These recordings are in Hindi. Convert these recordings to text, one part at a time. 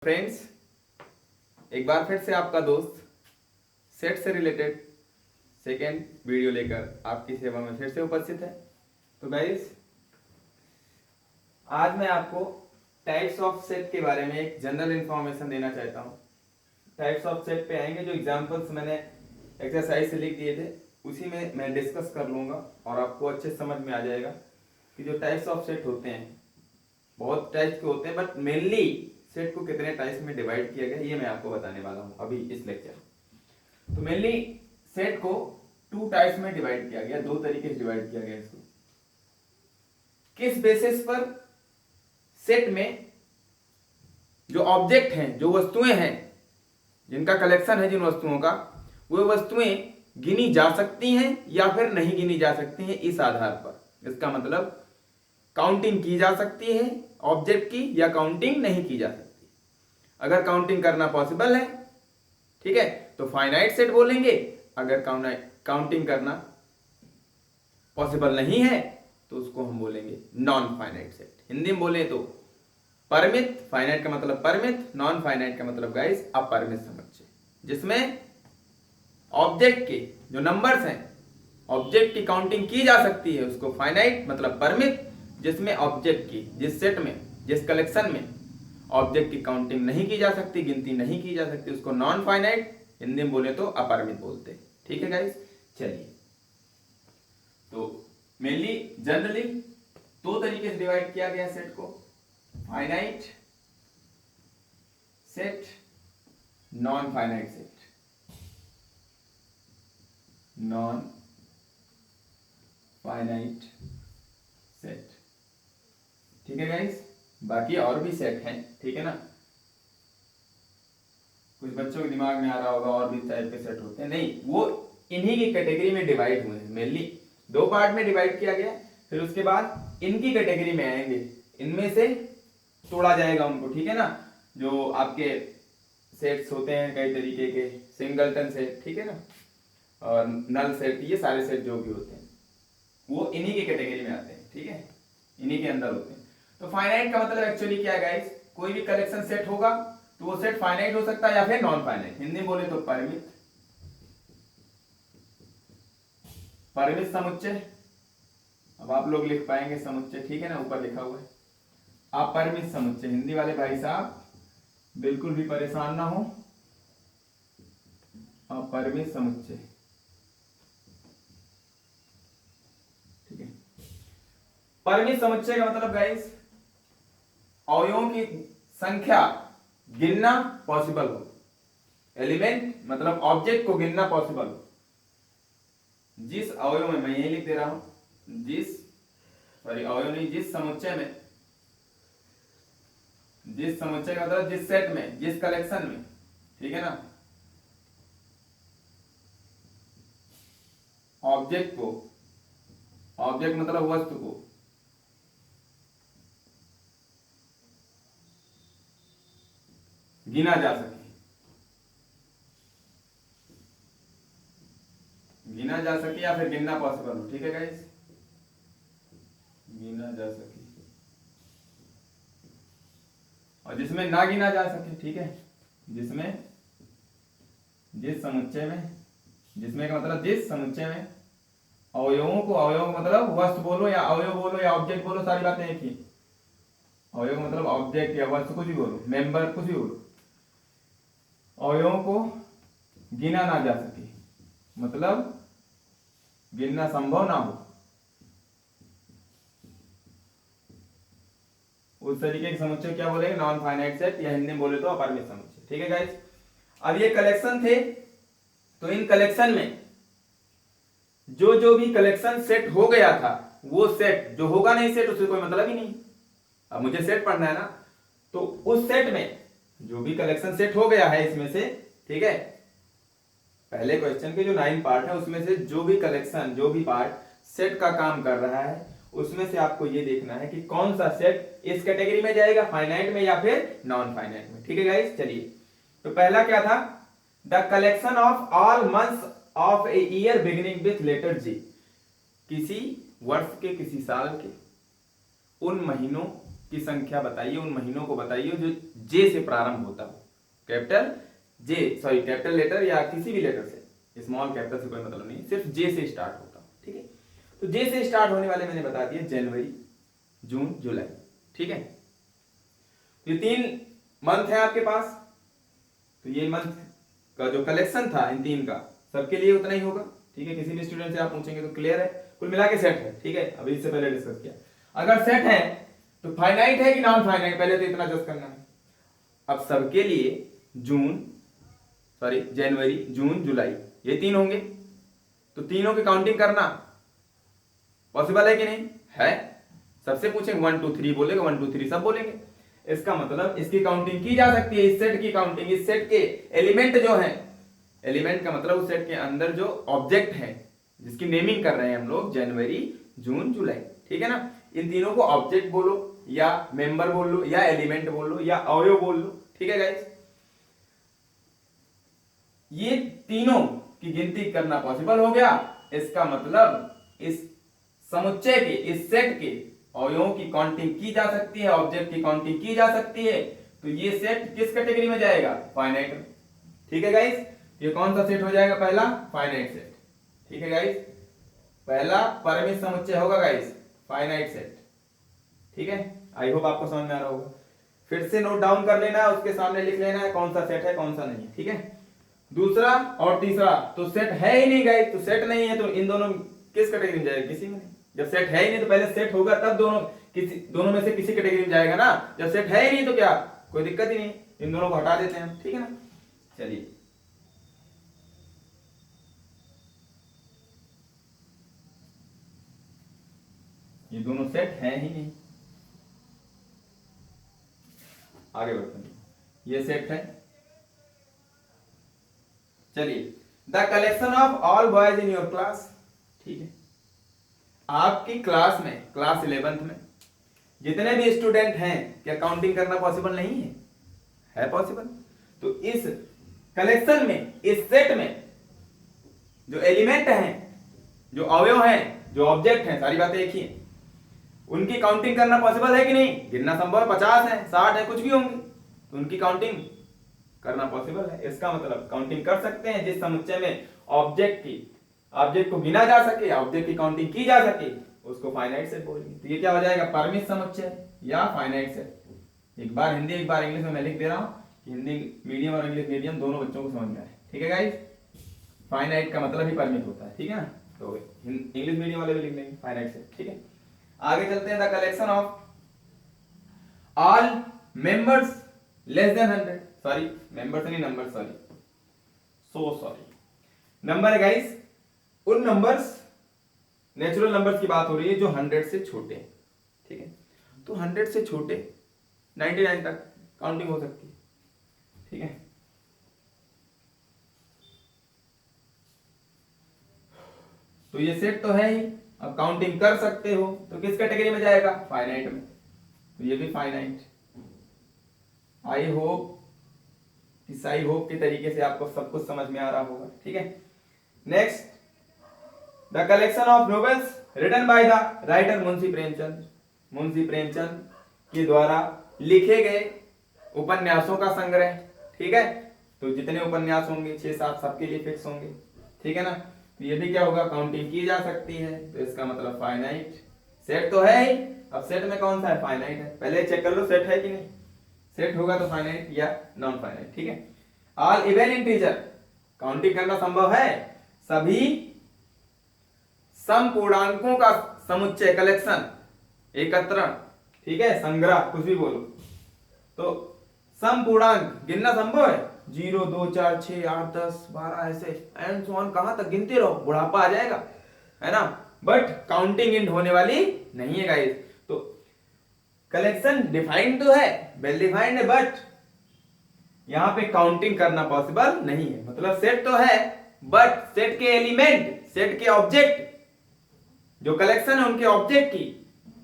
फ्रेंड्स, एक बार फिर से आपका दोस्त सेट से रिलेटेड सेकेंड वीडियो लेकर आपकी सेवा में फिर से उपस्थित है। तो गाइस, आज मैं आपको टाइप्स ऑफ सेट के बारे में एक जनरल इंफॉर्मेशन देना चाहता हूँ। टाइप्स ऑफ सेट पे आएंगे, जो एग्जांपल्स मैंने एक्सरसाइज से लिख दिए थे उसी में मैं डिस्कस कर लूँगा और आपको अच्छे समझ में आ जाएगा कि जो टाइप्स ऑफ सेट होते हैं बहुत टाइप्स के होते हैं, बट मेनली सेट को कितने टाइप्स में डिवाइड किया गया ये मैं आपको बताने वाला हूं अभी इस लेक्चर। तो मेनली सेट को टू टाइप्स में डिवाइड किया गया, दो तरीके से डिवाइड किया गया इसको। किस बेसिस पर? सेट में जो ऑब्जेक्ट हैं, जो वस्तुएं हैं, जिनका कलेक्शन है, जिन वस्तुओं का, वो वस्तुएं गिनी जा सकती हैं या फिर नहीं गिनी जा सकती हैं इस आधार पर। इसका मतलब काउंटिंग की जा सकती है ऑब्जेक्ट की या काउंटिंग नहीं की जा सकती। अगर काउंटिंग करना पॉसिबल है, ठीक है, तो फाइनाइट सेट बोलेंगे। अगर काउंटिंग करना पॉसिबल नहीं है तो उसको हम बोलेंगे नॉन फाइनाइट सेट। हिंदी में बोले तो परिमित, फाइनाइट का मतलब परिमित, नॉन फाइनाइट का मतलब गाइस अपरिमित समुच्चय, जिसमें ऑब्जेक्ट के जो नंबर्स हैं, ऑब्जेक्ट की काउंटिंग की जा सकती है उसको फाइनाइट मतलब परिमित, जिसमें ऑब्जेक्ट की, जिस सेट में, जिस कलेक्शन में ऑब्जेक्ट की काउंटिंग नहीं की जा सकती, गिनती नहीं की जा सकती, उसको नॉन फाइनाइट, हिंदी में बोले तो अपरिमित बोलते हैं। ठीक है गाइस, चलिए। तो मेनली जनरली दो तरीके से डिवाइड किया गया सेट को, finite set, non finite set. Non finite set, ठीक है गाइस। बाकी और भी सेट हैं, ठीक है ना। कुछ बच्चों के दिमाग में आ रहा होगा और भी टाइप के सेट होते हैं, नहीं, वो इन्हीं की कैटेगरी में डिवाइड हुए हैं। मेनली दो पार्ट में डिवाइड किया गया, फिर उसके बाद इनकी कैटेगरी में आएंगे, इनमें से तोड़ा जाएगा उनको, ठीक है ना। जो आपके सेट्स होते हैं कई तरीके के, सिंगलटन सेट, ठीक है ना, और नल सेट, ये सारे सेट जो भी होते हैं वो इन्हीं की कैटेगरी में आते हैं, ठीक है, इन्हीं के अंदर होते हैं। तो फाइनाइट का मतलब एक्चुअली क्या है गाइस, कोई भी कलेक्शन सेट होगा तो वो सेट फाइनाइट हो सकता है या फिर नॉन फाइनाइट। हिंदी में बोले तो परिमित, परिमित समुच्चय। अब आप लोग लिख पाएंगे समुच्चय, ठीक है ना, ऊपर लिखा हुआ है अपरिमित समुच्चय। हिंदी वाले भाई साहब बिल्कुल भी परेशान ना हो, अपरिमित समुच्चय, ठीक है। परिमित समुच्चय का मतलब गाइस अवयवों की संख्या गिनना पॉसिबल हो, एलिमेंट मतलब ऑब्जेक्ट को गिनना पॉसिबल हो। जिस अवयव में, मैं यही लिख दे रहा हूं, अवयव नहीं, जिस समुच्चय में, जिस समुच्चय का मतलब जिस सेट में, जिस कलेक्शन में, ठीक है ना, ऑब्जेक्ट को, ऑब्जेक्ट मतलब वस्तु को गिना जा सके, गिना जा सके या फिर गिनना पॉसिबल हो, ठीक है गाइस, गिना जा सके, और जिसमें ना गिना जा सके, ठीक है, जिसमें, जिस समुच्चय में, जिसमें का मतलब जिस समुच्चय में अवयवों को, अवयव मतलब वस्तु बोलो या अवयव बोलो या ऑब्जेक्ट बोलो, सारी बातें एक ही। अवयव मतलब ऑब्जेक्ट या वस्तु, कुछ भी बोलो, मेंबर, कुछ भी बोलो, अवयवों को गिना ना जा सके मतलब गिनना संभव ना हो, उस तरीके के समुच्चय क्या बोलेंगे, नॉन फाइनाइट सेट, या हिंदी में बोले तो अपरिमित समुच्चय, ठीक है गाइस। अब ये कलेक्शन थे, तो इन कलेक्शन में जो जो भी कलेक्शन सेट हो गया था, वो सेट, जो होगा नहीं सेट उससे कोई मतलब ही नहीं। अब मुझे सेट पढ़ना है ना, तो उस सेट में जो भी कलेक्शन सेट हो गया है इसमें से, ठीक है, पहले क्वेश्चन के जो 9 पार्ट है उसमें से जो भी कलेक्शन, जो भी पार्ट सेट का काम कर रहा है, उसमें से आपको ये देखना है कि कौन सा सेट इस कैटेगरी में जाएगा, फाइनाइट में या फिर नॉन फाइनाइट में, ठीक है गाइस। चलिए, तो पहला क्या था, the collection of all months of a year beginning with letter J. किसी वर्ष के, किसी साल के उन महीनों की संख्या बताइए, उन महीनों को बताइए जो जे से प्रारंभ होता हो। कैपिटल कैपिटल लेटर या किसी भी लेटर से, स्मॉल कैपिटल से कोई मतलब नहीं, सिर्फ जे से स्टार्ट होता हो। ठीक है, तो जे से स्टार्ट होने वाले मैंने बता दिए जनवरी, जून, जुलाई। ठीक है, ये 3 मंथ है आपके पास, तो ये मंथ का जो कलेक्शन था इन 3 का सबके लिए उतना ही होगा। ठीक है, किसी भी स्टूडेंट से आप पूछेंगे तो क्लियर है, कुल मिला के सेट है। ठीक है, अभी इससे पहले डिस्कस किया। अगर सेट है तो फाइनाइट है कि नॉन फाइनाइट, पहले तो इतना जज करना है। अब सबके लिए जनवरी, जून, जुलाई ये 3 होंगे, तो तीनों की काउंटिंग करना पॉसिबल है कि नहीं है। सबसे पूछेंगे 1 2 3 बोलेगा, 1 2 3 सब बोलेंगे। इसका मतलब इसकी काउंटिंग की जा सकती है, इस सेट की काउंटिंग, इस सेट के एलिमेंट जो है, एलिमेंट का मतलब उस सेट के अंदर जो ऑब्जेक्ट है जिसकी नेमिंग कर रहे हैं हम लोग, जनवरी, जून, जुलाई। ठीक है ना, इन तीनों को ऑब्जेक्ट बोलो या मेंबर बोल लो या एलिमेंट बोल लो या अवयव बोल लो। ठीक है गाइस, ये तीनों की गिनती करना पॉसिबल हो गया। इसका मतलब इस समुच्चय के, इस सेट के अवयवों की काउंटिंग की जा सकती है, ऑब्जेक्ट की काउंटिंग की जा सकती है। तो ये सेट किस कैटेगरी में जाएगा? फाइनाइट में। ठीक है गाइस, ये कौन सा सेट हो जाएगा? पहला फाइनाइट सेट। ठीक है गाइस, पहला परिमित समुच्चय होगा गाइस, फाइनाइट सेट। ठीक है, आई होप आपको समझ में आ रहा होगा। फिर से नोट डाउन कर लेना है, उसके सामने लिख लेना है कौन सा सेट है कौन सा नहीं है। ठीक है, दूसरा और तीसरा तो सेट है ही नहीं गाइस, तो सेट नहीं है तो इन दोनों किस कैटेगरी में जाएगा? किसी में नहीं। जब सेट है ही नहीं तो पहले सेट होगा तब दोनों में से किसी कैटेगरी में जाएगा ना। जब सेट है ही नहीं तो क्या, कोई दिक्कत ही नहीं, इन दोनों को हटा देते हैं हम। ठीक है ना, चलिए ये दोनों सेट है ही नहीं, आगे बढ़ते हैं। ये सेट है, चलिए the collection of all boys in your class. ठीक है, आपकी क्लास में, क्लास 11th में जितने भी स्टूडेंट हैं, क्या काउंटिंग करना पॉसिबल नहीं है? है पॉसिबल। तो इस कलेक्शन में, इस सेट में जो एलिमेंट हैं, जो अवयव हैं, जो ऑब्जेक्ट हैं, सारी बातें एक ही हैं, उनकी काउंटिंग करना पॉसिबल है कि नहीं? गिनना संभव है, 50 है, 60 है, कुछ भी होंगे, तो उनकी काउंटिंग करना पॉसिबल है। इसका मतलब काउंटिंग कर सकते हैं जिस समुच्चय में ऑब्जेक्ट को गिना जा सके, ऑब्जेक्ट की काउंटिंग की जा सके, उसको फाइनाइट सेट बोलेंगे। तो ये क्या हो जाएगा? परिमित समुच्चय या फाइनाइट सेट। एक बार हिंदी एक बार इंग्लिश में मैं लिख दे रहा हूं कि हिंदी मीडियम और इंग्लिश मीडियम दोनों बच्चों को समझ में आए। ठीक है गाइस, फाइनाइट का मतलब ही परिमित होता है। ठीक है ना, तो इंग्लिश मीडियम वाले भी लिख लेंगे फाइनाइट सेट। ठीक है, आगे चलते हैं। The collection of all members less than 100, sorry members नहीं नंबर, सॉरी नंबर है गाइस, उन नंबर्स, नेचुरल नंबर्स की बात हो रही है जो 100 से छोटे हैं। ठीक है, तो 100 से छोटे 99 तक काउंटिंग हो सकती है। ठीक है, तो ये सेट तो है ही, अब काउंटिंग कर सकते हो तो किस कैटेगरी में जाएगा? फाइनाइट में। तो ये भी फाइनाइट। आई होप के तरीके से आपको सब कुछ समझ में आ रहा होगा। ठीक है, next, the collection of novels written by the writer Munshi Premchand. Munshi Premchand के द्वारा लिखे गए उपन्यासों का संग्रह। ठीक है, तो जितने उपन्यास होंगे 6-7 सबके लिए फिक्स होंगे। ठीक है ना, तो ये भी क्या होगा? काउंटिंग की जा सकती है, तो इसका मतलब फाइनाइट सेट तो है ही। अब सेट में कौन सा है? फाइनाइट है। पहले चेक कर लो सेट है कि नहीं, सेट होगा तो फाइनाइट या नॉन फाइनाइट। ठीक है, ऑल इवन इंटीजर, काउंटिंग करना संभव है। सभी समपूर्णांकों का समुच्चय, कलेक्शन, एकत्रण, ठीक है, संग्रह, कुछ भी बोलो, तो समपूर्णांक गिनना संभव है। 0 2 4 6 8 10 12 ऐसे एंड सो ऑन, कहां तक गिनते रहो, बुढ़ापा आ जाएगा, है ना। बट काउंटिंग इंड होने वाली नहीं है गाइस। तो कलेक्शन डिफाइंड तो है, वेल डिफाइंड है, बट यहां पे काउंटिंग करना पॉसिबल नहीं है। मतलब सेट तो है, बट सेट के एलिमेंट, सेट के ऑब्जेक्ट, जो कलेक्शन है उनके ऑब्जेक्ट की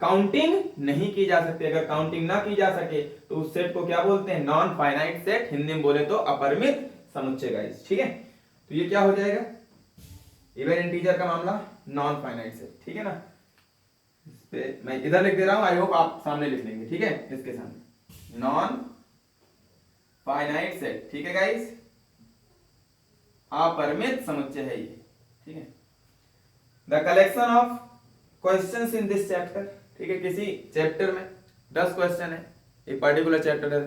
काउंटिंग नहीं की जा सकती। अगर काउंटिंग ना की जा सके तो उस सेट को क्या बोलते हैं? नॉन फाइनाइट सेट, हिंदी में बोले तो अपरिमित समुच्चय गाइस। ठीक है, तो ये क्या हो जाएगा? इवन इंटीजर का मामला नॉन फाइनाइट सेट। ठीक है ना, इस पे मैं इधर लिख दे रहा हूं, आई होप आप सामने लिख लेंगे, ठीक है, इसके सामने नॉन फाइनाइट सेट, ठीक है गाइस, अपरिमित समुच्चय है ये, ठीक है। The collection of questions in this chapter, ठीक है, किसी चैप्टर में 10 क्वेश्चन है, एक पर्टिकुलर चैप्टर है,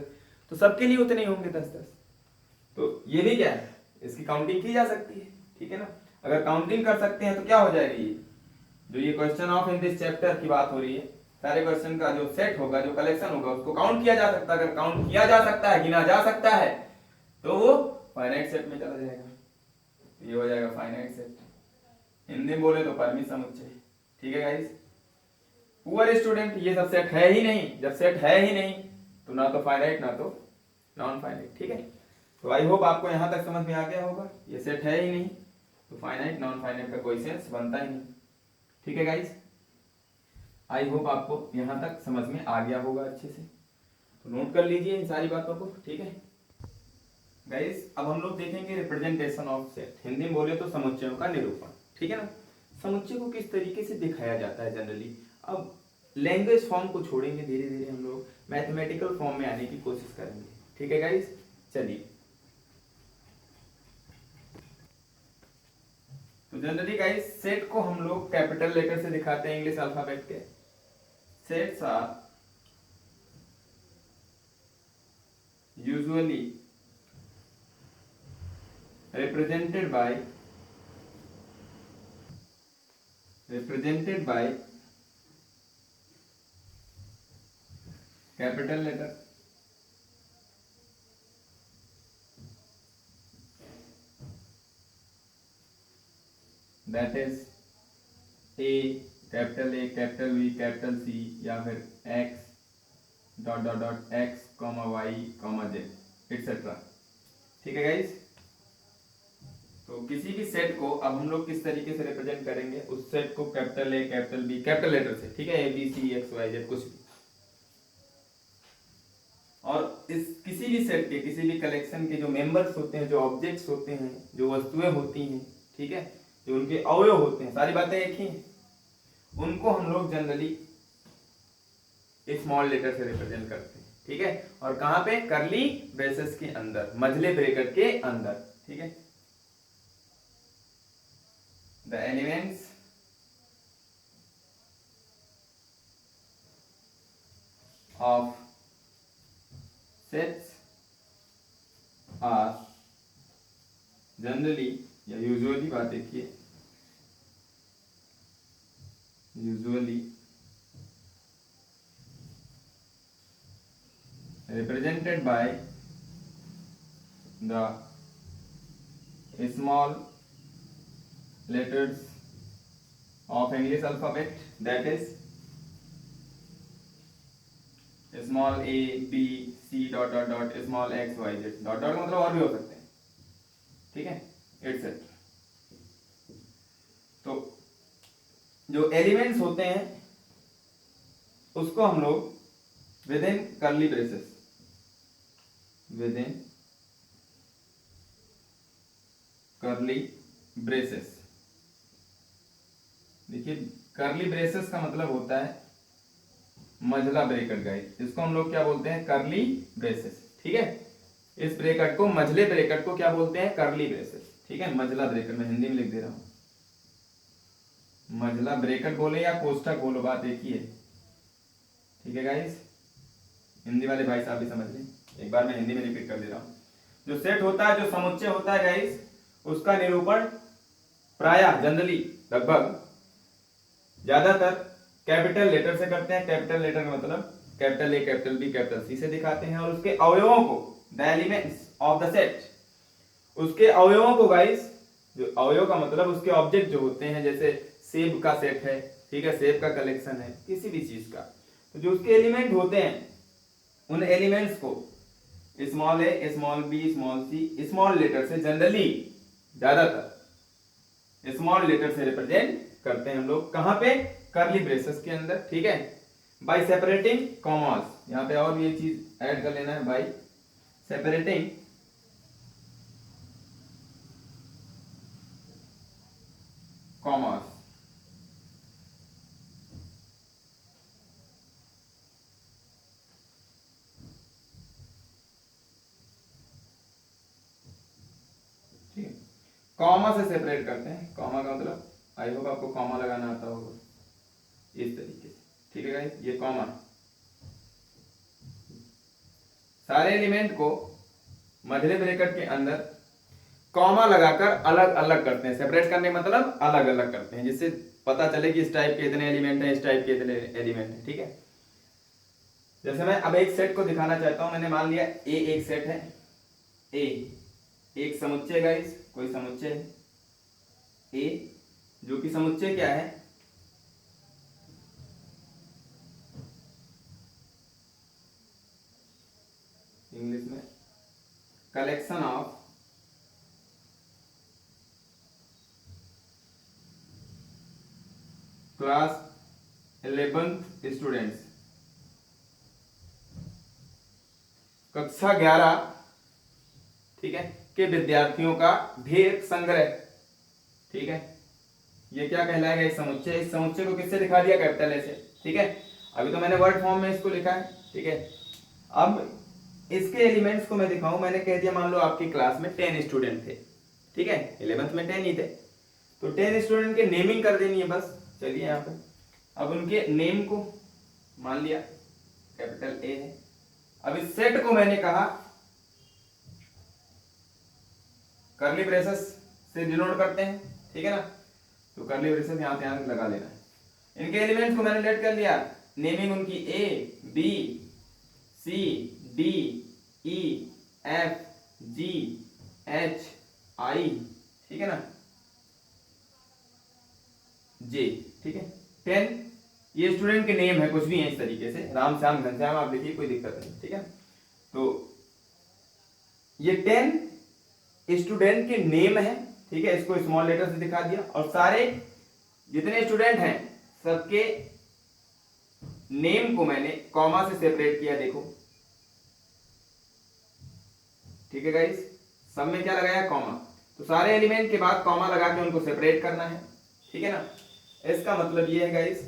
तो सबके लिए उतने ही होंगे 10-10, तो ये भी क्या है, इसकी काउंटिंग की जा सकती है, ठीक है ना। अगर काउंटिंग कर सकते हैं तो क्या हो जाएगी, ये जो ये question of in this chapter की बात हो रही है, सारे क्वेश्चन का जो सेट होगा, जो कलेक्शन होगा, उसको काउंट किया जा सकता है। अगर काउंट किया जा सकता है, गिना जा सकता है, तो वो फाइनाइट सेट में चला जाएगा, ये हो जाएगा फाइनाइट सेट। हिंदी में बोले तो परिमित समुच्चय, ठीक है गाइस। पुअर स्टूडेंट, ये सब सेट है ही नहीं, जब सेट है ही नहीं तो ना तो फाइनाइट ना तो नॉन फाइनाइट, ठीक है। तो आई होप आपको यहां तक समझ में आ गया होगा, ये सेट है ही नहीं तो फाइनाइट नॉन फाइनाइट का कोई सेंस बनता ही नहीं, ठीक है गाइस। आई होप आपको यहां तक समझ में आ गया होगा अच्छे से, तो नोट कर लीजिए इन सारी बातों को, ठीक है गाइस। अब हम लोग देखेंगे रिप्रेजेंटेशन ऑफ सेट, हिंदी में बोले तो समुच्चयों का निरूपण, ठीक है ना। समुच्चय को किस तरीके से दिखाया जाता है जनरली, अब लैंग्वेज फॉर्म को छोड़ेंगे, धीरे धीरे हम लोग मैथमेटिकल फॉर्म में आने की कोशिश करेंगे, ठीक है गाइस। चलिए, तो जनरली गाइस सेट को हम लोग कैपिटल लेटर से दिखाते हैं, इंग्लिश अल्फाबेट के। Sets are usually represented by capital letter, that is A, capital A, capital B, capital C, या फिर X dot dot dot X, Y, Z, etc. ठीक है गाइस। तो किसी भी सेट को अब हम लोग किस तरीके से रिप्रेजेंट करेंगे, उस सेट को capital A, capital B, capital letter से, ठीक है, ABCXYZ कुछ भी, और इस किसी भी सेट के, किसी भी कलेक्शन के जो मेंबर्स होते हैं, जो ऑब्जेक्ट्स होते हैं, जो वस्तुएं होती हैं, ठीक है, जो उनके अवयव होते हैं, सारी बातें एक ही हैं, उनको हम लोग जनरली स्मॉल लेटर से रिप्रेजेंट करते हैं, ठीक है। और कहां पे, करली ब्रेसेस के अंदर, मझले ब्रैकेट के अंदर, ठीक है। The elements of sets are generally या यूजुअली, बात देखिए, usually represented by the small letters of English alphabet, that is small a b c dot dot dot small x y z, dot dot का मतलब और भी हो सकते हैं, ठीक है, एटसेट्रा। तो जो एलिमेंट्स होते हैं उसको हम लोग with in curly braces, with in curly braces, देखिए कर्ली ब्रेसेस का मतलब होता है मझला ब्रैकेट गाइस, इसको हम लोग क्या बोलते हैं, कर्ली ब्रेसेस, ठीक है। इस ब्रैकेट को, मझले ब्रैकेट को क्या बोलते हैं, कर्ली ब्रेसेस, ठीक है। मझला ब्रैकेट मैं हिंदी में लिख दे रहा हूं, मझला ब्रैकेट बोले या कोष्ठक बोलो, बात एक ही है, ठीक है गाइस। हिंदी वाले भाई साहब भी समझ लें, एक बार मैं हिंदी में रिपीट कर दे रहा हूं। जो सेट होता है, जो समुच्चय होता है गाइस, उसका निरूपण प्रायः जनरली लगभग ज्यादातर कैपिटल लेटर से करते हैं। कैपिटल लेटर का मतलब capital A, capital B, capital C से दिखाते हैं, और उसके अवयवों को, the elements of the set, उसके अवयवों को गाइस, जो अवयव का मतलब उसके ऑब्जेक्ट जो होते हैं, जैसे सेब का सेट है, ठीक है, सेब का कलेक्शन है, किसी भी चीज का, तो जो उसके एलिमेंट होते हैं, उन एलिमेंट्स को स्मॉल ए, small B, small C, small letter से, जनरली ज्यादातर स्मॉल लेटर से रिप्रेजेंट करते हैं हम लोग, कहां पे, कर्ली ब्रेसेस के अंदर, ठीक है। बाय सेपरेटिंग कॉमास, यहां पे और भी एक चीज ऐड कर लेना है, बाय सेपरेटिंग कॉमास, कॉमा से सेपरेट करते हैं। कॉमा का मतलब आई होप आपको कॉमा लगाना आता होगा इस तरीके से, ठीक है गाइस, ये कॉमा। सारे एलिमेंट को मध्य ब्रैकेट के अंदर कॉमा लगाकर अलग अलग करते हैं। सेपरेट करने मतलब अलग अलग करते हैं, जिससे पता चले कि इस टाइप के इतने एलिमेंट हैं, इस टाइप के इतने एलिमेंट हैं, ठीक है। जैसे मैं अब एक सेट को दिखाना चाहता हूं। मैंने मान लिया ए एक सेट है, ए एक समुच्चय गाइस, कोई समुच्चय है ए, जो कि समुच्चय क्या है, इंग्लिश में collection of class 11th students, कक्षा 11, ठीक है, के विद्यार्थियों का ढेर संग्रह, ठीक है। ये क्या कहलाएगा, एक समुच्चय। इस समुच्चय को किससे दिखा दिया, कैपिटल ए से, ठीक है। अभी तो मैंने वर्ड फॉर्म में इसको लिखा है, ठीक है। अब इसके एलिमेंट्स को मैं दिखाऊं। मैंने कह दिया मान लो आपकी क्लास में 10 स्टूडेंट थे, ठीक है, 11th में 10 ही थे, तो 10 स्टूडेंट के नेमिंग कर देनी है बस। चलिए यहाँ पे अब उनके नेम को मान लिया कैपिटल ए है। अब इस सेट को मैंने कहा कर्ली ब्रेसेस से डिनोट करते हैं, ठीक है ना, तो कर्ली ब्रेसेस यहां से यहां लगा लेना है। इनके एलिमेंट्स को मैंने लेट कर लिया, नेमिंग उनकी A B C D E F G H I, ठीक है ना, जे, ठीक है। 10 ये स्टूडेंट के नेम है, कुछ भी है इस तरीके से, राम श्याम घनश्याम आप लिखिए, कोई दिक्कत नहीं, ठीक है। तो ये 10 स्टूडेंट के नेम है, ठीक है, इसको स्मॉल लेटर से दिखा दिया। और सारे जितने स्टूडेंट हैं सबके नेम को मैंने कॉमा से सेपरेट किया, देखो, ठीक है गाइस, सब में क्या लगाया, कॉमा। तो सारे एलिमेंट के बाद कॉमा लगा के उनको सेपरेट करना है, ठीक है ना। इसका मतलब ये है guys,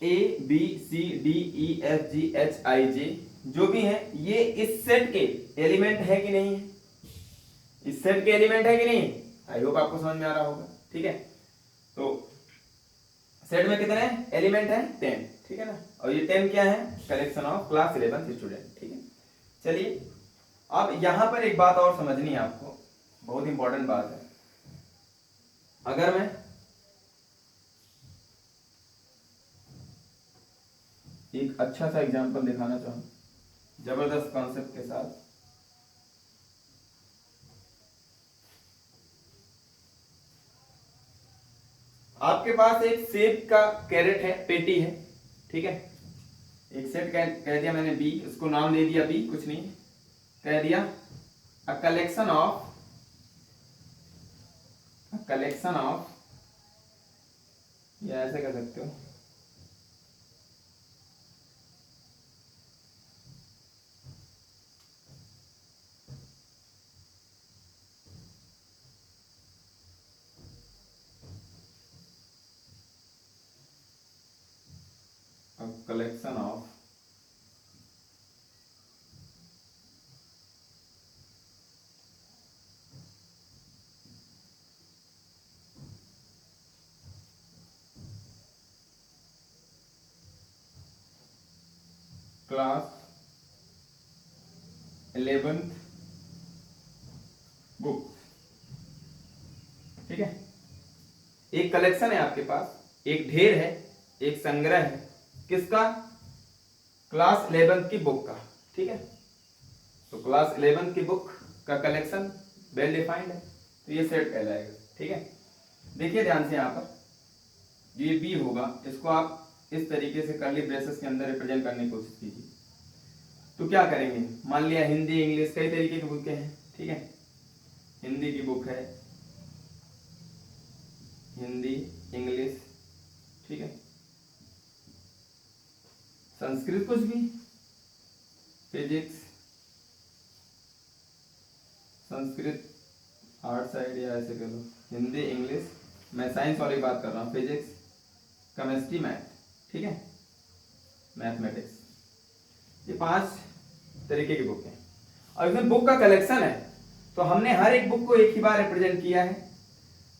A B C D E F G H I J जो भी है ये इस सेट के एलिमेंट है कि नहीं है, इस सेट के एलिमेंट है कि नहीं। आई होप आपको समझ में आ रहा होगा, ठीक है। तो सेट में कितने एलिमेंट हैं, 10, ठीक है ना। और ये 10 क्या है, collection of class 11th student, ठीक है। चलिए अब यहां पर एक बात और समझनी है आपको, बहुत इंपॉर्टेंट बात है। अगर मैं एक अच्छा सा एग्जांपल दिखाना चाहूं जबरदस्त कॉन्सेप्ट के साथ, आपके पास एक सेब का कैरेट है, पेटी है, ठीक है। एक सेट कह दिया मैंने बी, उसको नाम दे दिया बी, कुछ नहीं, कह दिया अ कलेक्शन ऑफ, या ऐसे कह सकते हो, a collection of class 11th book, ठीक है। एक कलेक्शन है आपके पास, एक ढेर है, एक संग्रह है, किसका, क्लास 11th की बुक का, ठीक है। तो क्लास 11th की बुक का कलेक्शन वेल डिफाइंड है, तो ये सेट कहलाएगा, ठीक है। देखिए ध्यान से, यहाँ पर ये बी होगा, इसको आप इस तरीके से कर्ली ब्रेसेस के अंदर रिप्रेजेंट करने की कोशिश कीजिए। तो क्या करेंगे, मान लिया हिंदी इंग्लिश कई तरीके की बुकें हैं, ठीक है, हिंदी की बुक है, हिंदी इंग्लिश, ठीक है, संस्कृत कुछ भी, फिजिक्स, संस्कृत आर्ट साइड या ऐसे कह लो, हिंदी इंग्लिश, मैं साइंस वाली बात कर रहा हूँ, फिजिक्स केमिस्ट्री मैथ, ठीक है, मैथमेटिक्स, ये 5 तरीके की बुक हैं। और इसमें बुक का कलेक्शन है, तो हमने हर एक बुक को एक ही बार रिप्रेजेंट किया है।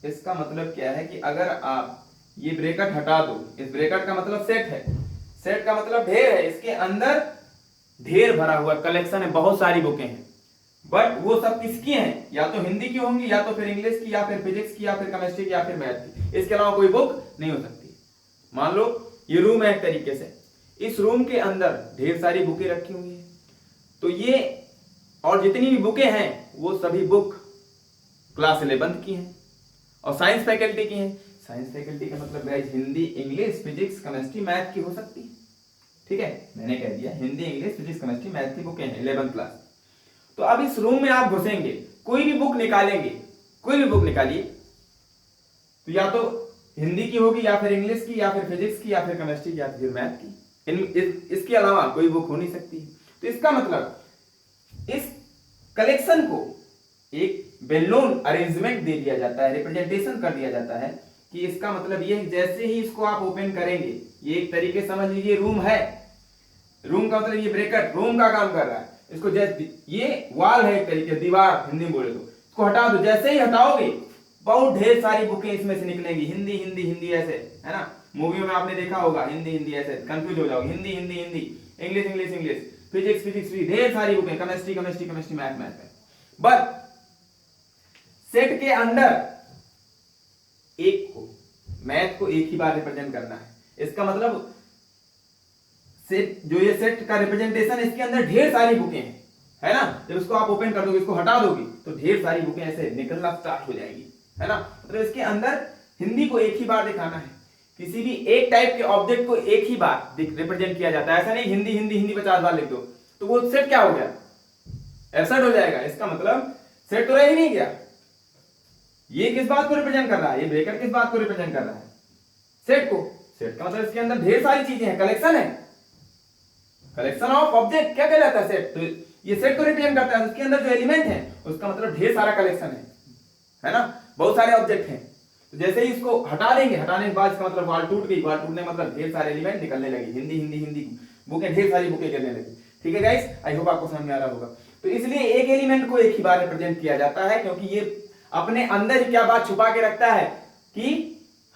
इसका मतलब क्या है कि अगर आप ये ब्रैकेट हटा दो, इस ब्रैकेट का मतलब सेट है, सेट का मतलब ढेर है, इसके अंदर ढेर भरा हुआ कलेक्शन है, बहुत सारी बुकें हैं, बट वो सब किसकी हैं? या तो हिंदी की होंगी, या तो फिर इंग्लिश की, या फिर फिजिक्स की, या फिर केमिस्ट्री की, या फिर मैथ की। इसके अलावा कोई बुक नहीं हो सकती। मान लो ये रूम है एक तरीके से, इस रूम के अंदर ढेर सारी बुकें रखी हुई हैं, तो ये और जितनी भी बुकें हैं वो सभी बुक क्लास 11 की हैं और साइंस फैकल्टी की हैं। साइंस फैकल्टी का मतलब guys Hindi, English, physics, chemistry, math की हो सकती है। ठीक है, मैंने कह दिया Hindi, English, physics, chemistry, math की बुकें हैं 11th क्लास। तो अब इस रूम में आप घुसेंगे, कोई भी बुक निकालेंगे, कोई भी बुक निकालिए, तो या तो हिंदी की होगी, या फिर इंग्लिश की, या फिर फिजिक्स की, या फिर केमिस्ट्री की, या फिर मैथ की। इसके अलावा कोई बुक हो नहीं सकती। तो इसका मतलब इस कलेक्शन को एक वेल नोन अरेंजमेंट दे दिया जाता है, रिप्रेजेंटेशन कर दिया जाता है कि इसका मतलब ये है जैसे ही इसको आप ओपन करेंगे, ये एक तरीके समझ लीजिए रूम है, रूम का मतलब ये ब्रैकेट रूम का काम कर रहा है। इसको जैसे ये वॉल है एक तरीके, दीवार हिंदी में बोले तो, इसको हटा दो, जैसे ही हटाओगे बहुत ढेर सारी बुकें इसमें से निकलेंगी, हिंदी हिंदी हिंदी ऐसे, है ना, मूवियों में आपने देखा होगा हिंदी हिंदी ऐसे, कंफ्यूज हो जाओगे, Hindi Hindi Hindi, English English English, physics physics भी, ढेर सारी बुकें, chemistry chemistry chemistry, math math. But set के अंदर एक को, मैथ को एक ही बार रिप्रेजेंट करना है। इसका मतलब सेट, जो ये सेट का रिप्रेजेंटेशन, इसके अंदर ढेर सारी बुकें हैं, है ना। जब इसको आप ओपन कर दोगे, इसको हटा दोगे, तो ढेर सारी बुकें ऐसे निकलना स्टार्ट हो जाएगी, है ना। मतलब इसके अंदर हिंदी को एक ही बार दिखाना है, किसी भी एक टाइप के ऑब्जेक्ट को एक ही बार रिप्रेजेंट किया जाता है। ऐसा नहीं हिंदी हिंदी हिंदी 50 बार लिख दो तो वो सेट क्या हो गया, एब्सर्ड हो जाएगा। इसका मतलब सेट तो रह ही नहीं गया। ये किस बात को रिप्रेजेंट कर रहा है, ये ब्रैकेट किस बात को रिप्रेजेंट कर रहा है, सेट को। सेट का मतलब इसके अंदर ढेर सारी चीजें हैं, कलेक्शन है, कलेक्शन ऑफ ऑब्जेक्ट क्या कहलाता है, सेट। तो ये सेट को रिप्रेजेंट करता है, उसके अंदर जो एलिमेंट है उसका मतलब ढेर सारा कलेक्शन है ना, बहुत सारे ऑब्जेक्ट हैं। तो जैसे ही इसको हटा देंगे, हटाने के बाद इसका मतलब वॉल टूट गई, वॉल टूटने मतलब ढेर सारे एलिमेंट निकलने लगे, हिंदी हिंदी हिंदी बुकें, ढेर सारी बुकें गिरने लगी। ठीक है गाइस, आई होप आपको समझ में आ रहा होगा। तो इसलिए एक एलिमेंट को एक ही बार रिप्रेजेंट किया जाता है, क्योंकि ये अपने अंदर क्या बात छुपा के रखता है कि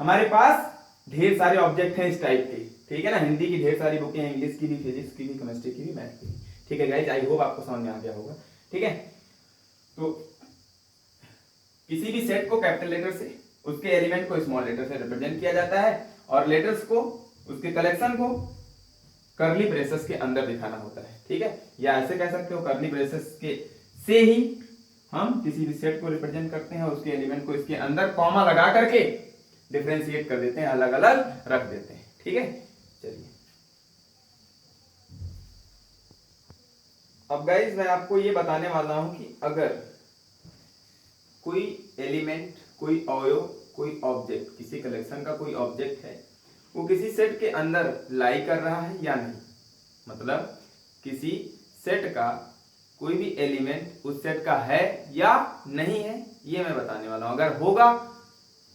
हमारे पास ढेर सारे ऑब्जेक्ट हैं इस टाइप के। ठीक है ना, हिंदी की ढेर सारी बुकें हैं, इंग्लिश की भी, फिजिक्स की भी, केमिस्ट्री की भी, मैथ की भी। ठीक है गाइस, आई होप आपको समझ में आ गया होगा। ठीक है, तो किसी भी सेट को कैपिटल लेटर से, उसके एलिमेंट को स्मॉल लेटर से रिप्रेजेंट किया जाता है, और लेटर्स को, उसके कलेक्शन को कर्ली ब्रेसेस के अंदर दिखाना होता है। ठीक है, या ऐसे कह सकते हो कर्ली ब्रेसेस के से ही हम किसी भी सेट को रिप्रेजेंट करते हैं, उसके एलिमेंट को इसके अंदर कॉमा लगा करके डिफरेंशिएट कर देते हैं, अलग अलग रख देते हैं। ठीक है, चलिए अब गाइज मैं आपको ये बताने वाला हूं कि अगर कोई एलिमेंट, कोई अवयव, कोई ऑब्जेक्ट, किसी कलेक्शन का कोई ऑब्जेक्ट है, वो किसी सेट के अंदर लाई कर रहा है या नहीं, मतलब किसी सेट का कोई भी एलिमेंट उस सेट का है या नहीं है, ये मैं बताने वाला हूं। अगर होगा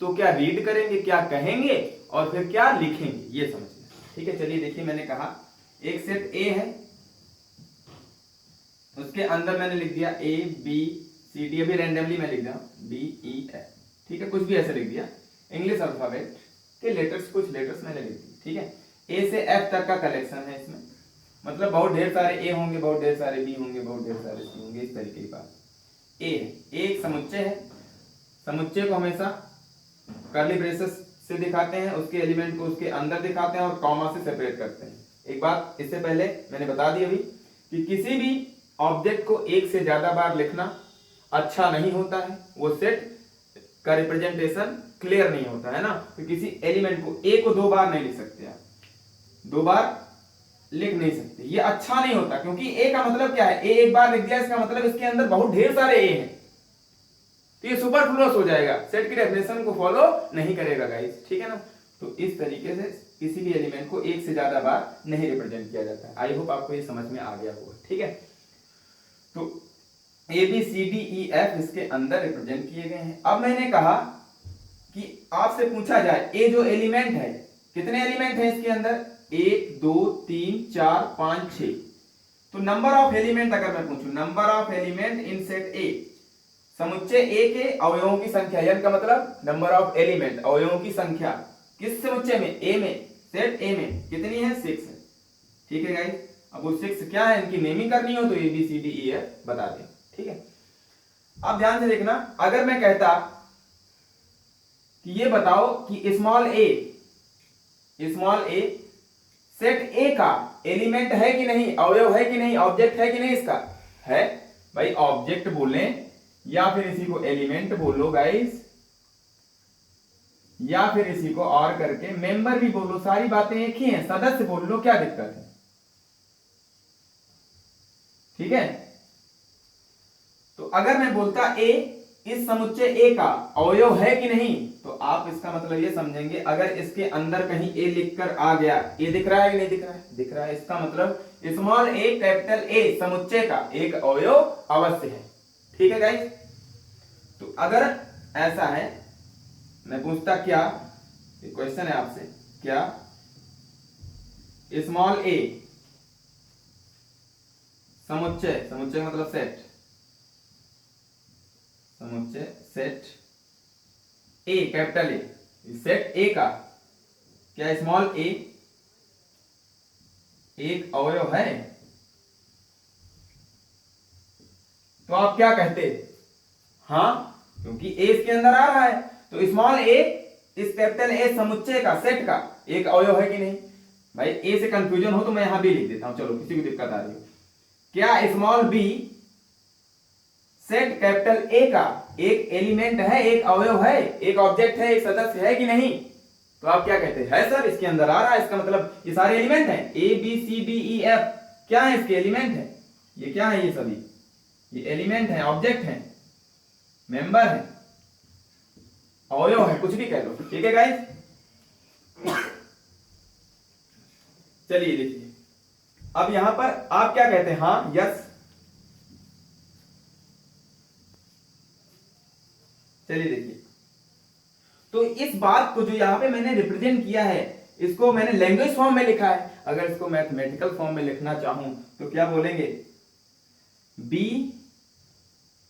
तो क्या रीड करेंगे, क्या कहेंगे, और फिर क्या लिखेंगे, ये समझना। ठीक है, चलिए देखिए, मैंने कहा एक सेट ए है, उसके अंदर मैंने लिख दिया ए बी सी डी, अभी रैंडमली मैं लिख दिया डी ई एफ। ठीक है, कुछ भी ऐसे लिख दिया, इंग्लिश अल्फाबेट के लेटर्स, कुछ लेटर्स मैंने लिख दिए। ठीक है, ए से एफ तक का कलेक्शन है इसमें, मतलब बहुत ढेर सारे ए होंगे, बहुत ढेर सारे बी होंगे, बहुत ढेर सारे सी होंगे, इस तरीके की बात। ए एक समुच्चय है, समुच्चय को हमेशा कर्ली ब्रेसेस से दिखाते हैं, उसके एलिमेंट को उसके अंदर दिखाते हैं और कॉमा से सेपरेट करते हैं। एक बात इससे पहले मैंने बता दी अभी कि किसी भी ऑब्जेक्ट को एक से ज्यादा बार लिखना अच्छा नहीं होता है, वो सेट का रिप्रेजेंटेशन क्लियर नहीं होता है ना। तो किसी एलिमेंट को ए को 2 बार नहीं लिख सकते आप, 2 बार लिख नहीं सकते, ये अच्छा नहीं होता, क्योंकि ए का मतलब क्या है, ए एक बार लिख दिया इसका मतलब इसके अंदर बहुत ढेर सारे ए हैं, तो ये सुपरफ्लुअस हो जाएगा, सेट की डेफिनेशन को फॉलो नहीं करेगा गाइस। ठीक है ना, तो इस तरीके से किसी भी एलिमेंट को एक से ज्यादा बार नहीं रिप्रेजेंट किया जाता है। आई होप आपको ये समझ में आ गया होगा। ठीक है, तो A B C D E F इसके अंदर रिप्रेजेंट किए गए हैं। अब मैंने कहा कि आपसे पूछा जाए ए जो एलिमेंट है, कितने एलिमेंट हैं इसके अंदर, 1 2 3 4 5 6। तो नंबर ऑफ एलिमेंट अगर मैं पूछूं, number of element in set ए, समुच्चय ए के अवयवों की संख्या, n का मतलब नंबर ऑफ एलिमेंट, अवयवों की संख्या किस समुच्चय में, ए में, सेट ए में कितनी है, 6 है। ठीक है गाइस, अब वो 6 क्या है, इनकी नेमिंग करनी हो तो A B C D E F बता दें। ठीक है, अब ध्यान से देखना, अगर मैं कहता कि ये बताओ कि स्मॉल ए सेट ए का एलिमेंट है कि नहीं, अवयव है कि नहीं, ऑब्जेक्ट है कि नहीं, इसका है भाई, ऑब्जेक्ट बोले या फिर इसी को एलिमेंट बोलो गाइस, या फिर इसी को और करके मेंबर भी बोलो, सारी बातें एक ही हैं, सदस्य बोल लो, क्या दिक्कत है। ठीक है, तो अगर मैं बोलता ए इस समुच्चय ए का अवयव है कि नहीं, तो आप इसका मतलब ये समझेंगे, अगर इसके अंदर कहीं ए लिखकर आ गया, ए दिख रहा है कि नहीं दिख रहा है, दिख रहा है, इसका मतलब स्मॉल ए कैपिटल ए समुच्चय का एक अवयव अवश्य है। ठीक है गाइस, तो अगर ऐसा है, मैं पूछता क्या, क्वेश्चन है आपसे, क्या स्मॉल ए समुच्चय, समुच्चय मतलब सेट, समुच्चय set A capital A, set ए का क्या स्मॉल ए एक अवयव है, तो आप क्या कहते, हाँ, क्योंकि ए इसके अंदर आ रहा है, तो स्मॉल ए इस कैपिटल ए समुच्चय का, सेट का एक अवयव है कि नहीं। भाई ए से कंफ्यूजन हो तो मैं यहां भी लिख देता हूं, चलो किसी को दिक्कत आ रही हो, क्या small B set capital A का एक एलिमेंट है, एक अवयव है, एक ऑब्जेक्ट है, एक सदस्य है कि नहीं, तो आप क्या कहते हैं, है सर, इसके अंदर आ रहा है, इसका मतलब ये सारे एलिमेंट हैं, A B C D E F क्या है, इसके एलिमेंट है, ये क्या है, ये सभी ये एलिमेंट है, ऑब्जेक्ट है, मेंबर है, अवयव है, कुछ भी कह लो। ठीक है गाइस, चलिए देखिए, अब यहां पर आप क्या कहते हैं, हाँ यस, चलिए देखिए, तो इस बात को जो यहां पे मैंने रिप्रेजेंट किया है, इसको मैंने लैंग्वेज फॉर्म में लिखा है, अगर इसको मैथमेटिकल फॉर्म में लिखना चाहूं तो क्या बोलेंगे, बी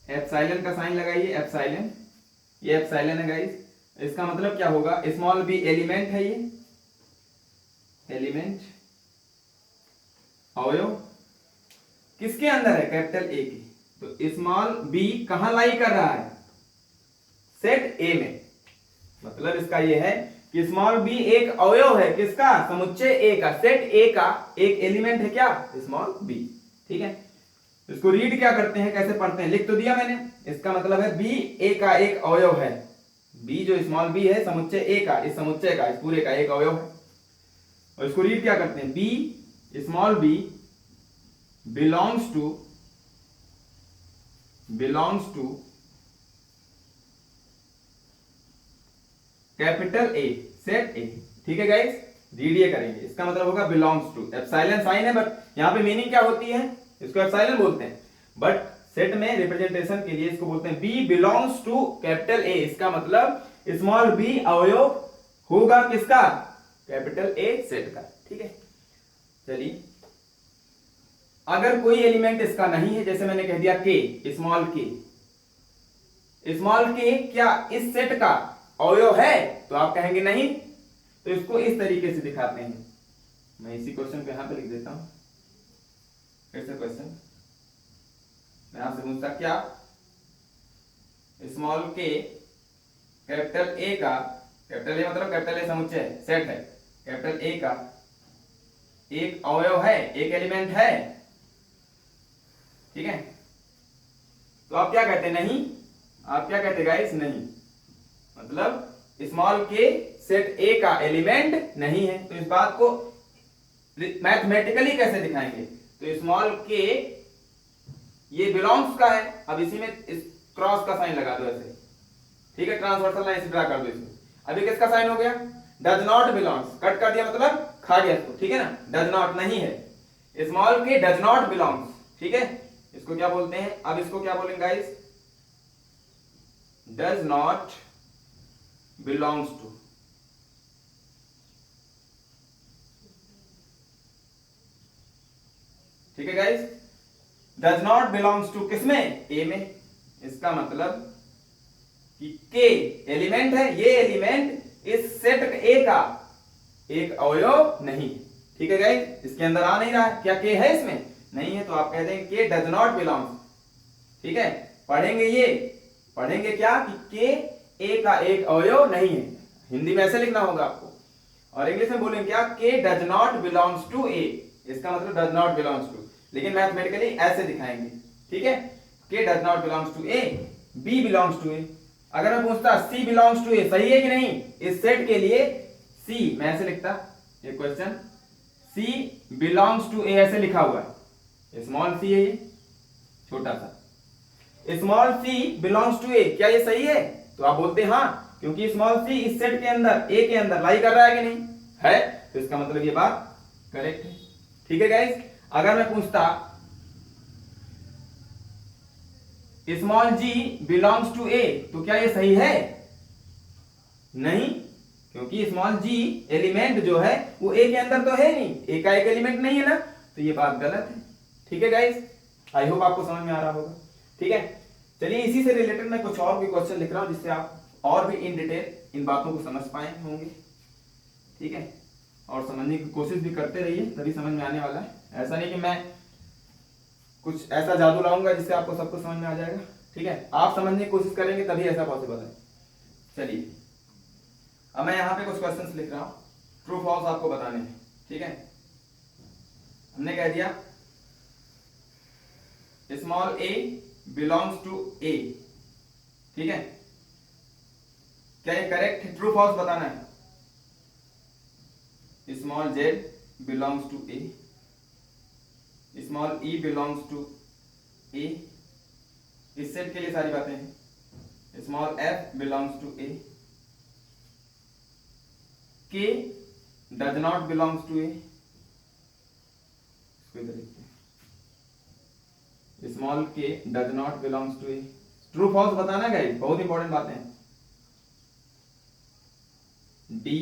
एप्सिलॉन का साइन लगाइए, एप्सिलॉन, ये एप्सिलॉन है गाइस, इसका मतलब क्या होगा, स्मॉल बी एलिमेंट है, ये एलिमेंट अवयव किसके अंदर है, कैपिटल ए के, तो स्मॉल बी कहां लाई कर रहा है, सेट ए में, मतलब इसका ये है कि स्मॉल बी एक अवयव है किसका, समुच्चय ए का, सेट ए का एक एलिमेंट है क्या, स्मॉल बी। ठीक है, इसको रीड क्या करते हैं, कैसे पढ़ते हैं, लिख तो दिया मैंने, इसका मतलब है बी ए का एक अवयव है, बी जो स्मॉल बी है समुच्चय ए का, इस समुच्चय का, इस पूरे का एक अवयव है, और इसको रीड क्या करते हैं, B small B belongs to capital A, set A. ठीक है गाइस, रीड ये करेंगे, इसका मतलब होगा बिलोंग्स टू, एप्सिलॉन साइन है, बट यहां पे मीनिंग क्या होती है, इसको एप्सिलॉन बोलते हैं, बट सेट में रिप्रेजेंटेशन के लिए इसको बोलते हैं B belongs to capital A, इसका मतलब स्मॉल बी अवयव होगा किसका, कैपिटल ए सेट का। ठीक है, चलिए, अगर कोई एलिमेंट इसका नहीं है, जैसे मैंने कह दिया के, स्मॉल के क्या इस सेट का अवयव है, तो आप कहेंगे नहीं, तो इसको इस तरीके से दिखाते हैं, मैं इसी क्वेश्चन को यहां पे लिख देता हूं, फिर से क्वेश्चन मैं आपसे पूछता, क्या स्मॉल के कैपिटल ए का, कैपिटल ए मतलब कैपिटल ए समुच्चय सेट है, कैपिटल ए का एक अवयव है, एक एलिमेंट है। ठीक है, तो आप क्या कहते हैं, नहीं, आप क्या कहते गाइस, नहीं, मतलब स्मॉल के सेट ए का एलिमेंट नहीं है, तो इस बात को मैथमेटिकली कैसे दिखाएंगे, तो स्मॉल के ये बिलोंग्स का है, अब इसी में इस क्रॉस का साइन लगा दो ऐसे, ठीक है, ट्रांसवर्सल लाइन से ड्रा कर दो इसमें, अभी किसका साइन हो गया, डज नॉट बिलोंग्स, कट कर दिया मतलब खा गया इसको, ठीक है ना, डज नॉट नहीं है, small K does not belongs. ठीक है, इसको क्या बोलते हैं, अब इसको क्या बोलेंगे guys, does not belongs to. ठीक है guys, does not belongs to किसमें, ए में, इसका मतलब कि के एलिमेंट है, ये एलिमेंट इस सेट ए का एक अवयव नहीं है। ठीक है गाइस, इसके अंदर आ नहीं रहा है, क्या के है इसमें? नहीं है, तो आप कह देंगे के डज नॉट बिलोंग। ठीक है, पढ़ेंगे क्या कि के ए का एक अवयव नहीं है, हिंदी में ऐसे लिखना होगा आपको, और इंग्लिश में बोलेंगे क्या, K does not belongs to A, इसका मतलब डज नॉट बिलोंग्स टू, लेकिन मैथमेटिकली ऐसे दिखाएंगे। ठीक है, K does not belongs to A, B belongs to A. अगर मैं पूछता सी बिलोंग्स टू ए, सही है कि नहीं? इस सेट के लिए सी मैं ऐसे लिखता, ये क्वेश्चन सी बिलोंग्स टू ए ऐसे लिखा हुआ है, स्मॉल सी है ये छोटा सा, स्मॉल सी बिलोंग्स टू ए, क्या ये सही है? तो आप बोलते हैं हाँ, क्योंकि स्मॉल सी इस सेट के अंदर ए के अंदर लाई कर रहा है कि नहीं है, तो इसका मतलब ये बात करेक्ट है। ठीक है गाइस, अगर मैं पूछता स्मॉल जी बिलोंग्स टू ए, तो क्या ये सही है? नहीं, क्योंकि स्मॉल जी एलिमेंट जो है वो ए के अंदर तो है नहीं, ए का एक एलिमेंट नहीं है ना, तो ये बात गलत है। ठीक है गाइस, आई होप आपको समझ में आ रहा होगा। ठीक है, चलिए इसी से रिलेटेड मैं कुछ और भी क्वेश्चन लिख रहा हूं, जिससे आप और भी इन डिटेल इन बातों को समझ पाए होंगे। ठीक है, और समझने की कोशिश भी करते रहिए, तभी समझ में आने वाला है। ऐसा नहीं कि मैं कुछ ऐसा जादू लाऊंगा जिससे आपको सब कुछ समझ में आ जाएगा। ठीक है, आप समझने की कोशिश करेंगे तभी ऐसा पॉसिबल है। चलिए, अब मैं यहाँ पे कुछ क्वेश्चंस लिख रहा हूँ, ट्रू फॉल्स आपको बताने हैं। ठीक है, हमने कह दिया स्मॉल ए बिलोंग्स टू ए। ठीक है, क्या ये करेक्ट है? ट्रू फॉल्स बताना है। Small Z belongs to A, small E belongs to A, इस सेट के लिए सारी बातें हैं। Small F belongs to A, K does not belongs to A, small K does not belongs to A. True false बताना गाइस, बहुत इंपॉर्टेंट बातें हैं। D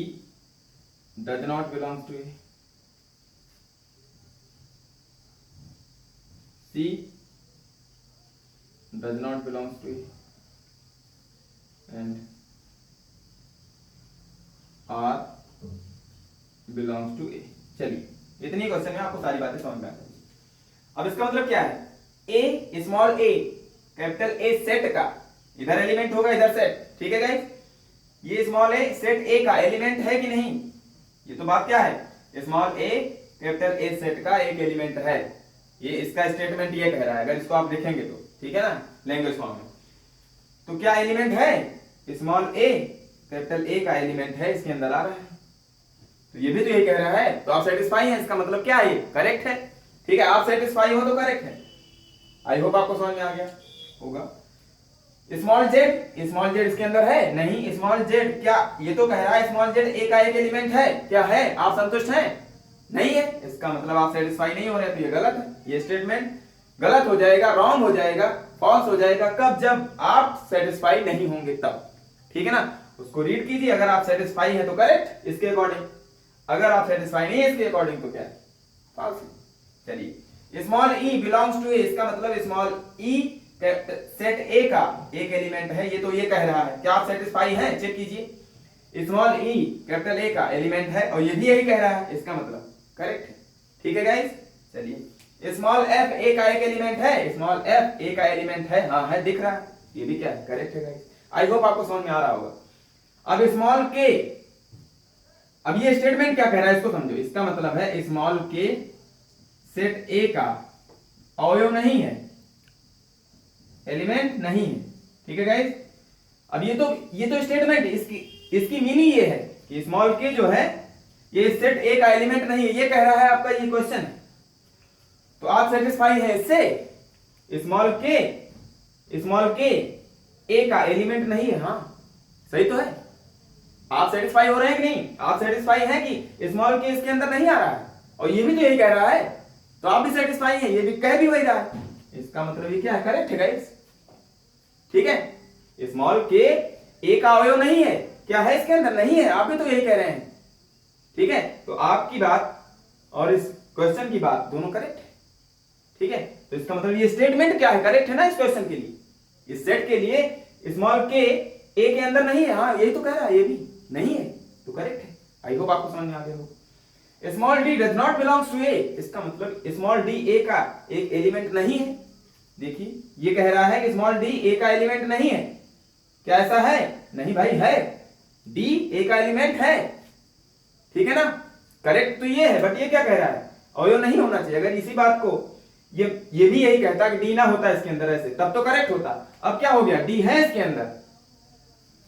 does not belongs to A, C does not belongs to A, and R belongs to A. चलिए, इतनी क्वेश्चन में आपको सारी बातें समझ में आ गई। अब इसका मतलब क्या है? A small A capital A set का, इधर एलिमेंट होगा इधर सेट। ठीक है गाइस, ये स्मॉल ए सेट ए का एलिमेंट है कि नहीं? ये तो बात क्या है, small A capital A set का एक एलिमेंट है, ये इसका स्टेटमेंट ये कह रहा है, अगर इसको आप लिखेंगे तो। ठीक है ना, लैंग्वेज फॉर्म में। तो क्या एलिमेंट है? स्मॉल ए कैपिटल ए का एलिमेंट है, इसके अंदर आ रहा है, तो ये भी तो यही कह रहा है, तो आप सेटिस्फाई हैं, इसका मतलब क्या है? ये करेक्ट है। ठीक है, आप सेटिस्फाई हो तो करेक्ट है। आई होप आपको समझ में आ गया होगा। स्मॉल जेड इसके अंदर है नहीं, स्मॉल जेड क्या ये तो कह रहा है स्मॉल जेड ए का एक एलिमेंट है, क्या है? आप संतुष्ट हैं? नहीं है, इसका मतलब आप सेटिस्फाई नहीं हो रहे, तो ये गलत है। ये स्टेटमेंट गलत हो जाएगा, रॉन्ग हो जाएगा, फॉल्स हो जाएगा। कब? जब आप सेटिस्फाई नहीं होंगे तब। ठीक है ना, उसको रीड कीजिए, अगर आप सेटिस्फाई है तो करेक्ट इसके अकॉर्डिंग, अगर आप सेटिस्फाई नहीं है इसके अकॉर्डिंग तो क्या है? फॉल्स। चलिए, small E belongs to A, इसका मतलब स्मॉल ई सेट ए का एक एलिमेंट है, ये तो ये कह रहा है। क्या आप सेटिस्फाई हैं? चेक कीजिए, स्मॉल ई कैपिटल ए का एलिमेंट है और ये भी यही कह रहा है, इसका मतलब करेक्ट है। ठीक है गाइस, चलिए, स्मॉल एफ ए का एक एलिमेंट है, स्मॉल एफ ए का एलिमेंट है, हाँ है, दिख रहा है, ये भी क्या है? करेक्ट है गाइस। आई होप आपको समझ में आ रहा होगा। अब स्मॉल के, अब ये स्टेटमेंट क्या कह रहा है इसको समझो, इसका मतलब है स्मॉल के सेट ए का अवयव नहीं है, एलिमेंट नहीं है। ठीक है गाइस, अब ये तो स्टेटमेंट, इसकी मीनिंग ये है कि स्मॉल के जो है ये सेट ए का एलिमेंट नहीं है, ये कह रहा है आपका ये क्वेश्चन है। तो आप सेटिस्फाई है इससे? स्मॉल के ए का एलिमेंट नहीं है, हाँ सही तो है। आप सेटिस्फाई हो रहे हैं कि नहीं? आप सेटिस्फाई हैं कि स्मॉल के इसके अंदर नहीं आ रहा है, और ये भी तो यही कह रहा है, तो आप भी सेटिस्फाई हैं, ये भी कह भी वही रहा है, इसका मतलब ये क्या है? करेक्ट है गाइस। ठीक है, स्मॉल के ए का अवयव नहीं है, क्या है इसके अंदर? नहीं है, आप भी तो यही कह रहे हैं। ठीक है, तो आपकी बात और इस क्वेश्चन की बात दोनों करेक्ट है। ठीक है, तो इसका मतलब ये स्टेटमेंट क्या है? करेक्ट है ना इस क्वेश्चन के लिए? इस सेट के लिए स्मॉल के ए के अंदर नहीं है। हाँ यही तो कह रहा है, ये भी नहीं है तो करेक्ट है। आई होप आपको समझ में आ गया हो। Small D does not belongs to A, इसका मतलब स्मॉल डी ए का एक एलिमेंट नहीं है। देखिए ये कह रहा है कि स्मॉल डी ए का एलिमेंट नहीं है। क्या ऐसा है? नहीं भाई है, डी ए का एलिमेंट है, ठीक है ना। करेक्ट तो ये है, बट ये क्या कह रहा है? अवयव नहीं होना चाहिए। अगर इसी बात को ये भी यही कहता कि डी ना होता इसके अंदर ऐसे, तब तो करेक्ट होता। अब क्या हो गया? डी है इसके अंदर,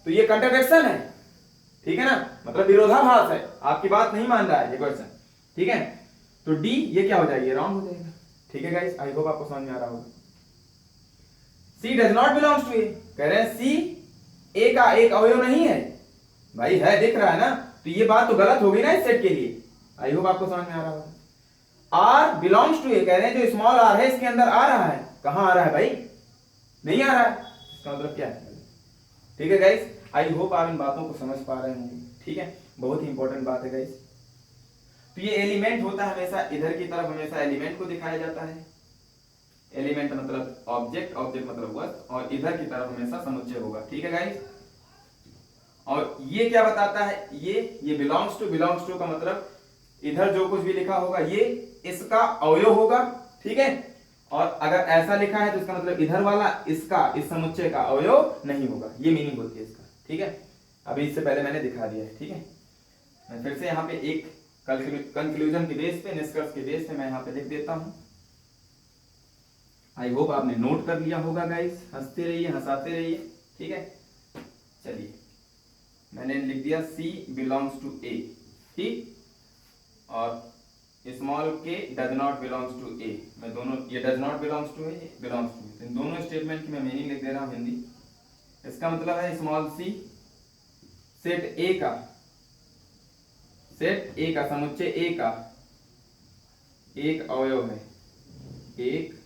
तो ये कंट्राडिक्शन है, ठीक है ना, मतलब विरोधाभास है। आपकी बात नहीं मान रहा है ये क्वेश्चन, ठीक है। तो डी ये क्या हो जाएगा? रॉन्ग हो जाएगा, ठीक है गाइस। आई होप आपको समझ में आ रहा होगा। सी डज नॉट बिलोंग्स टू ए, कह रहे हैं सी ए का एक अवयव नहीं है। भाई है, दिख रहा है ना, तो ये बात तो गलत होगी ना इस सेट के लिए। आई होप आपको समझ में आ रहा होगा। आर बिलोंग्स टू ए, कह रहे हैं जो स्मॉल आर है इसके अंदर आ रहा है। कहां आ रहा है भाई? नहीं आ रहा है, इसका मतलब क्या है? ठीक है गाइस, आई होप आप इन बातों को समझ पा रहे होंगे, ठीक है। बहुत ही इंपॉर्टेंट बात है गाइस। तो ये एलिमेंट होता है हमेशा इधर की तरफ, हमेशा एलिमेंट को दिखाया जाता है। एलिमेंट मतलब ऑब्जेक्ट, ऑब्जेक्ट मतलब वस्तु, और इधर की तरफ हमेशा समुच्चय होगा, ठीक है गाइस। और ये क्या बताता है? ये बिलोंग्स टू का मतलब इधर जो कुछ भी लिखा होगा ये इसका अवयव होगा, ठीक है। और अगर ऐसा लिखा है तो इसका मतलब इधर वाला इसका, इस समुच्चय का अवयव नहीं होगा। ये मीनिंग होती है इसका, ठीक है। अभी इससे पहले मैंने दिखा दिया है, ठीक है। मैं फिर से यहाँ पे एक कंक्लूजन के बेस पे, निष्कर्ष के बेस पे मैं यहाँ पे लिख देता हूँ। आई होप आपने नोट कर लिया होगा गाइस। हंसते रहिए, हंसाते रहिए, ठीक है। चलिए मैंने लिख दिया सी बिलोंग्स टू ए, ठीक, और small K does not belongs to A. मैं दोनों, ये does not belongs to A, belongs to, इन दोनों स्टेटमेंट की मैं मीनिंग लिख दे रहा हूं हिंदी। इसका मतलब है स्मॉल सी सेट ए का, सेट ए का, समुच्चय ए का एक अवयव है, एक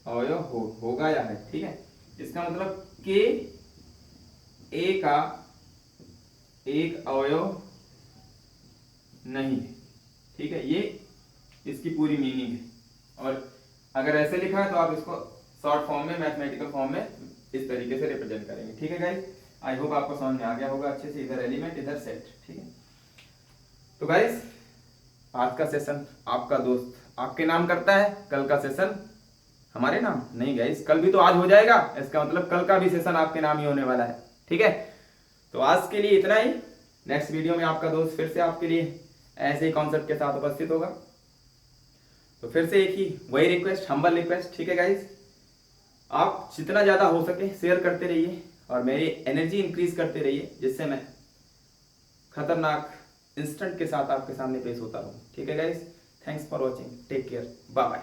अवयव होगा या है, ठीक है। इसका मतलब के ए का एक अवयव नहीं है, ठीक है। ये इसकी पूरी मीनिंग है। और अगर ऐसे लिखा है तो आप इसको शॉर्ट फॉर्म में, मैथमेटिकल फॉर्म में इस तरीके से रिप्रेजेंट करेंगे, ठीक है गाइस। आई होप आपको समझ में आ गया होगा अच्छे से। इधर एलिमेंट, इधर सेट, ठीक है। तो गाइस आज का सेशन आपका दोस्त आपके नाम करता है, कल का सेशन हमारे नाम नहीं गाइस, कल भी तो आज हो जाएगा, इसका मतलब कल का भी सेशन आपके नाम ही होने वाला है, ठीक है। तो आज के लिए इतना ही। नेक्स्ट वीडियो में आपका दोस्त फिर से आपके लिए ऐसे ही कॉन्सेप्ट के साथ उपस्थित होगा। तो फिर से एक ही वही रिक्वेस्ट, हम्बल रिक्वेस्ट, ठीक है गाइस, आप जितना ज़्यादा हो सके शेयर करते रहिए और मेरी एनर्जी इंक्रीज करते रहिए, जिससे मैं खतरनाक इंस्टेंट के साथ आपके सामने पेश होता रहूँ, ठीक है guys. Thanks for watching, take care, bye bye.